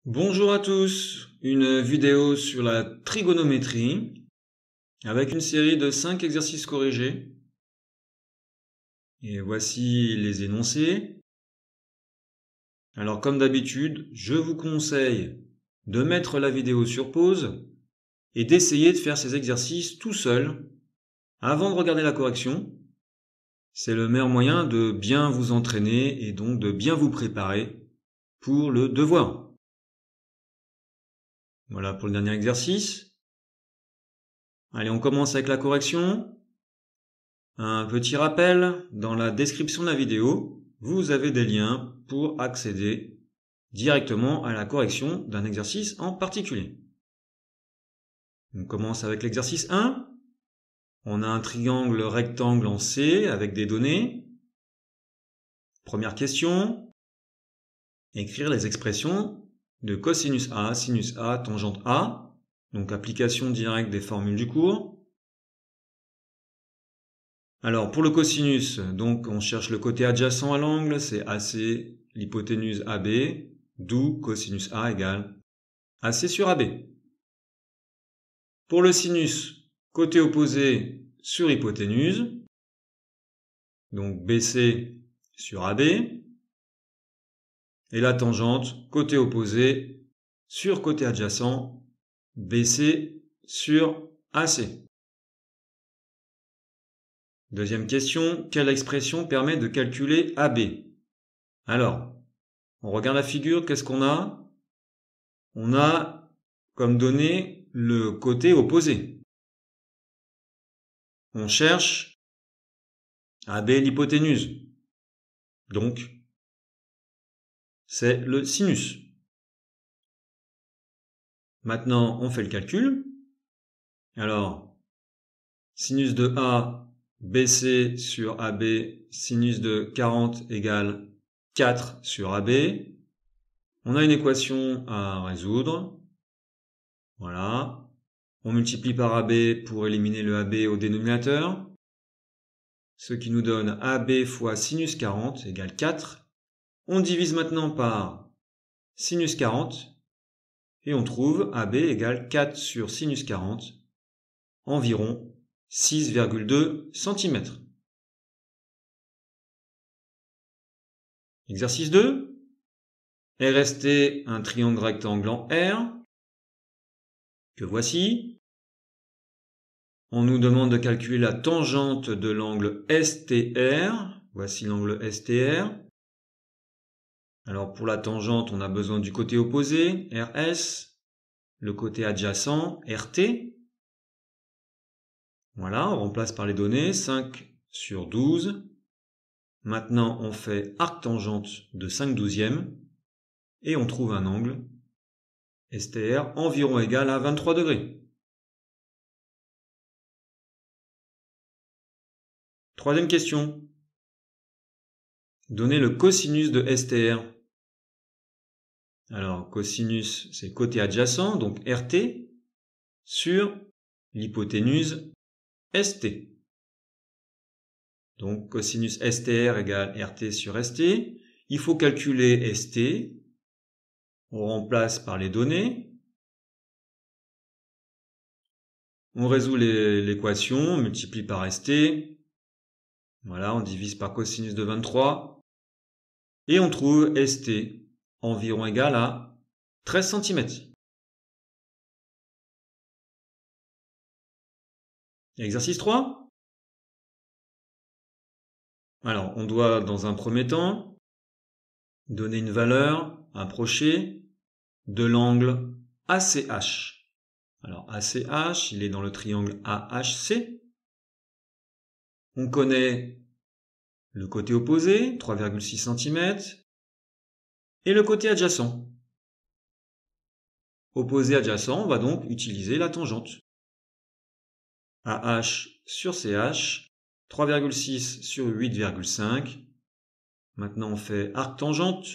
Bonjour à tous, une vidéo sur la trigonométrie avec une série de 5 exercices corrigés. Et voici les énoncés. Alors comme d'habitude, je vous conseille de mettre la vidéo sur pause et d'essayer de faire ces exercices tout seul avant de regarder la correction. C'est le meilleur moyen de bien vous entraîner et donc de bien vous préparer pour le devoir. Voilà pour le dernier exercice. Allez, on commence avec la correction. Un petit rappel, dans la description de la vidéo, vous avez des liens pour accéder directement à la correction d'un exercice en particulier. On commence avec l'exercice 1. On a un triangle rectangle en C avec des données. Première question. Écrire les expressions de cosinus A, sinus A, tangente A. Donc application directe des formules du cours. Alors pour le cosinus, donc on cherche le côté adjacent à l'angle, c'est AC, l'hypoténuse AB, d'où cosinus A égale AC sur AB. Pour le sinus, côté opposé sur hypoténuse, donc BC sur AB, et la tangente, côté opposé sur côté adjacent, BC sur AC. Deuxième question, quelle expression permet de calculer AB? Alors, on regarde la figure, qu'est-ce qu'on a? On a comme donnée le côté opposé. On cherche AB l'hypoténuse. Donc, c'est le sinus. Maintenant, on fait le calcul. Alors, sinus de A, BC sur AB, sinus de 40 égale 4 sur AB. On a une équation à résoudre. Voilà. On multiplie par AB pour éliminer le AB au dénominateur. Ce qui nous donne AB fois sinus 40 égale 4. On divise maintenant par sinus 40 et on trouve AB égale 4 sur sinus 40, environ 6,2 cm. Exercice 2. Est resté un triangle rectangle en R, que voici. On nous demande de calculer la tangente de l'angle STR. Voici l'angle STR. Alors pour la tangente, on a besoin du côté opposé, RS, le côté adjacent, RT. Voilà, on remplace par les données, 5 sur 12. Maintenant, on fait arc-tangente de 5/12 et on trouve un angle STR environ égal à 23 degrés. Troisième question. Donnez le cosinus de STR. Alors, cosinus, c'est côté adjacent, donc RT, sur l'hypoténuse ST. Donc, cosinus STR égale RT sur ST. Il faut calculer ST. On remplace par les données. On résout l'équation, on multiplie par ST. Voilà, on divise par cosinus de 23. Et on trouve ST environ égal à 13 cm. Exercice 3. Alors, on doit, dans un premier temps, donner une valeur approchée de l'angle ACH. Alors, ACH, il est dans le triangle AHC. On connaît le côté opposé, 3,6 cm, et le côté adjacent. Opposé adjacent, on va donc utiliser la tangente. AH sur CH, 3,6 sur 8,5. Maintenant, on fait arc-tangente.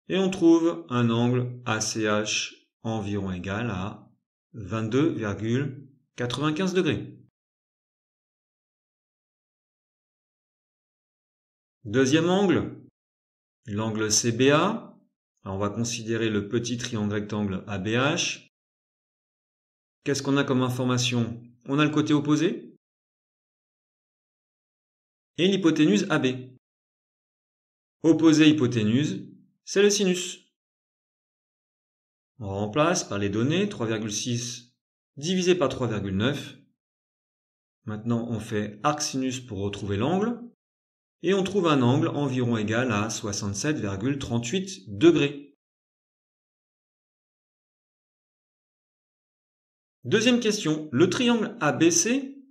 Et on trouve un angle ACH environ égal à 22,95 degrés. Deuxième angle, l'angle CBA. Alors, on va considérer le petit triangle rectangle ABH. Qu'est-ce qu'on a comme information? On a le côté opposé et l'hypoténuse AB. Opposé hypoténuse, c'est le sinus. On remplace par les données 3,6 divisé par 3,9. Maintenant, on fait arc sinus pour retrouver l'angle. Et on trouve un angle environ égal à 67,38 degrés. Deuxième question, le triangle ABC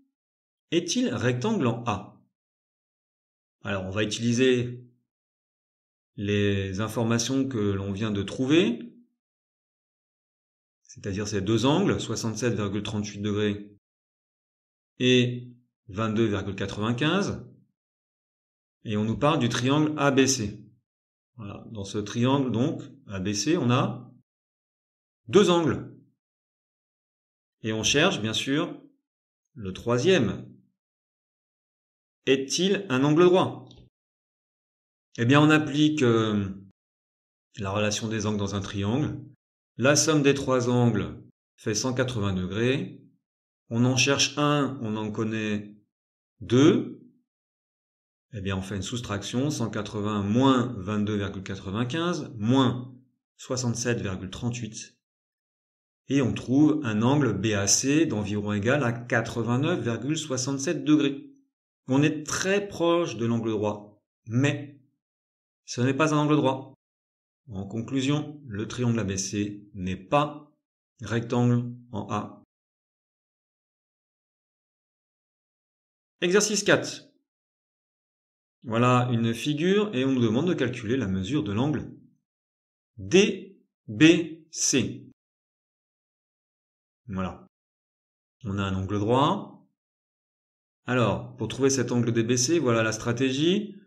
est-il rectangle en A? Alors, on va utiliser les informations que l'on vient de trouver, c'est-à-dire ces deux angles, 67,38 degrés et 22,95. Et on nous parle du triangle ABC. Voilà. Dans ce triangle, donc, ABC, on a deux angles. Et on cherche, bien sûr, le troisième. Est-il un angle droit? Eh bien, on applique la relation des angles dans un triangle. La somme des trois angles fait 180 degrés. On en cherche un, on en connaît deux. Eh bien, on fait une soustraction, 180 moins 22,95 moins 67,38. Et on trouve un angle BAC d'environ égal à 89,67 degrés. On est très proche de l'angle droit, mais ce n'est pas un angle droit. En conclusion, le triangle ABC n'est pas rectangle en A. Exercice 4. Voilà une figure et on nous demande de calculer la mesure de l'angle DBC. Voilà. On a un angle droit. Alors, pour trouver cet angle DBC, voilà la stratégie.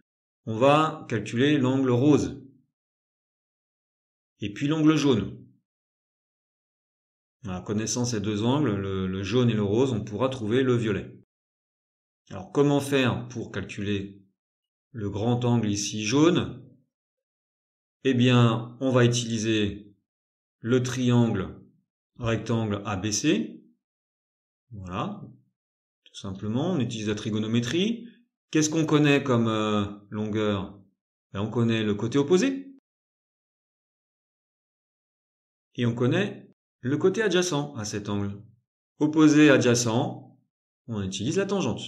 On va calculer l'angle rose. Et puis l'angle jaune. Voilà, connaissant ces deux angles, le jaune et le rose, on pourra trouver le violet. Alors, comment faire pour calculer le grand angle ici jaune? Eh bien, on va utiliser le triangle rectangle ABC. Voilà, tout simplement, on utilise la trigonométrie. Qu'est-ce qu'on connaît comme longueur? On connaît le côté opposé. Et on connaît le côté adjacent à cet angle. Opposé adjacent, on utilise la tangente.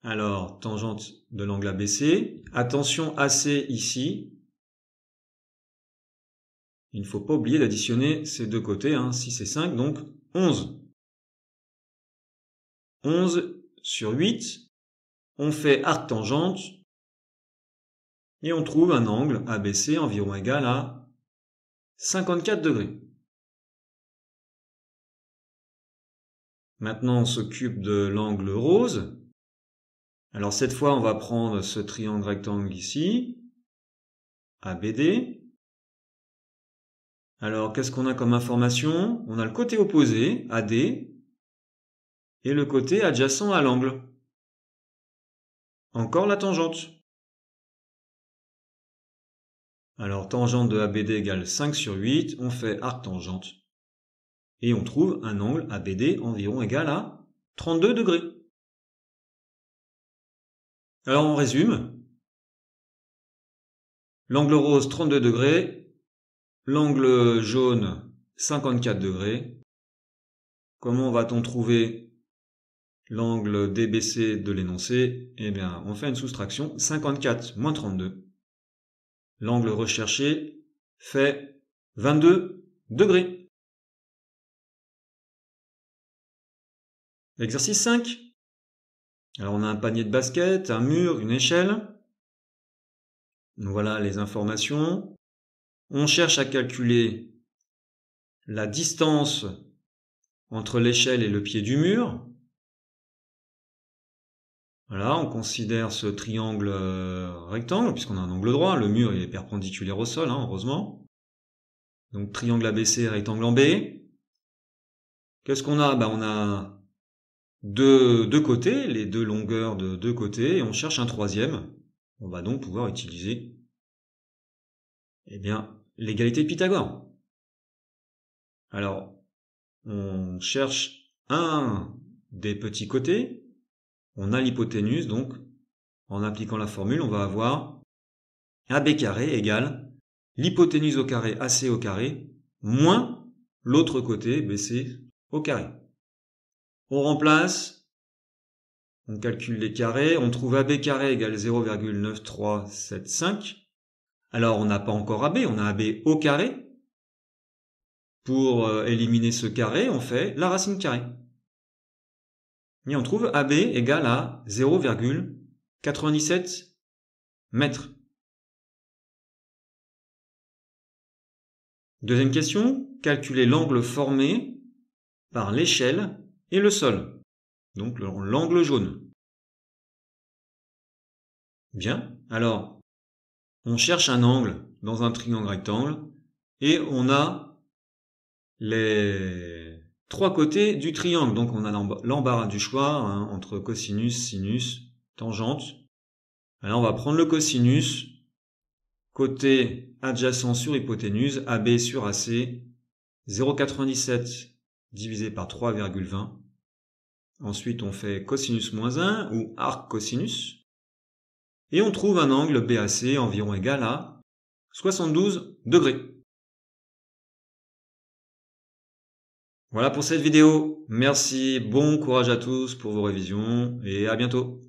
Alors, tangente de l'angle ABC. Attention AC ici. Il ne faut pas oublier d'additionner ces deux côtés, 6 et 5, donc 11. 11 sur 8, on fait arc tangente, et on trouve un angle ABC environ égal à 54 degrés. Maintenant, on s'occupe de l'angle rose. Alors cette fois, on va prendre ce triangle rectangle ici, ABD. Alors, qu'est-ce qu'on a comme information? On a le côté opposé, AD, et le côté adjacent à l'angle. Encore la tangente. Alors, tangente de ABD égale 5 sur 8, on fait arc tangente. Et on trouve un angle ABD environ égal à 32 degrés. Alors, on résume. L'angle rose, 32 degrés. L'angle jaune, 54 degrés. Comment va-t-on trouver l'angle DBC de l'énoncé? Eh bien, on fait une soustraction, 54 moins 32. L'angle recherché fait 22 degrés. Exercice 5. Alors, on a un panier de basket, un mur, une échelle. Voilà les informations. On cherche à calculer la distance entre l'échelle et le pied du mur. Voilà, on considère ce triangle rectangle, puisqu'on a un angle droit. Le mur il est perpendiculaire au sol, heureusement. Donc triangle ABC, rectangle en B. Qu'est-ce qu'on a? On a deux côtés, les deux longueurs de deux côtés, et on cherche un troisième. On va donc pouvoir utiliser Eh bien, l'égalité de Pythagore. Alors, on cherche un des petits côtés, on a l'hypoténuse, donc en appliquant la formule, on va avoir AB carré égale l'hypoténuse au carré AC au carré moins l'autre côté BC au carré. On remplace, on calcule les carrés, on trouve AB carré égale 0,9375. Alors on n'a pas encore AB, on a AB au carré. Pour éliminer ce carré, on fait la racine carrée. Et on trouve AB égale à 0,97 mètres. Deuxième question, calculer l'angle formé par l'échelle et le sol. Donc l'angle jaune. Bien, alors on cherche un angle dans un triangle rectangle et on a les trois côtés du triangle. Donc on a l'embarras du choix entre cosinus, sinus, tangente. Alors on va prendre le cosinus, côté adjacent sur hypoténuse, AB sur AC, 0,97 divisé par 3,20. Ensuite on fait cosinus moins 1 ou arc cosinus. Et on trouve un angle BAC environ égal à 72 degrés. Voilà pour cette vidéo. Merci, bon courage à tous pour vos révisions et à bientôt.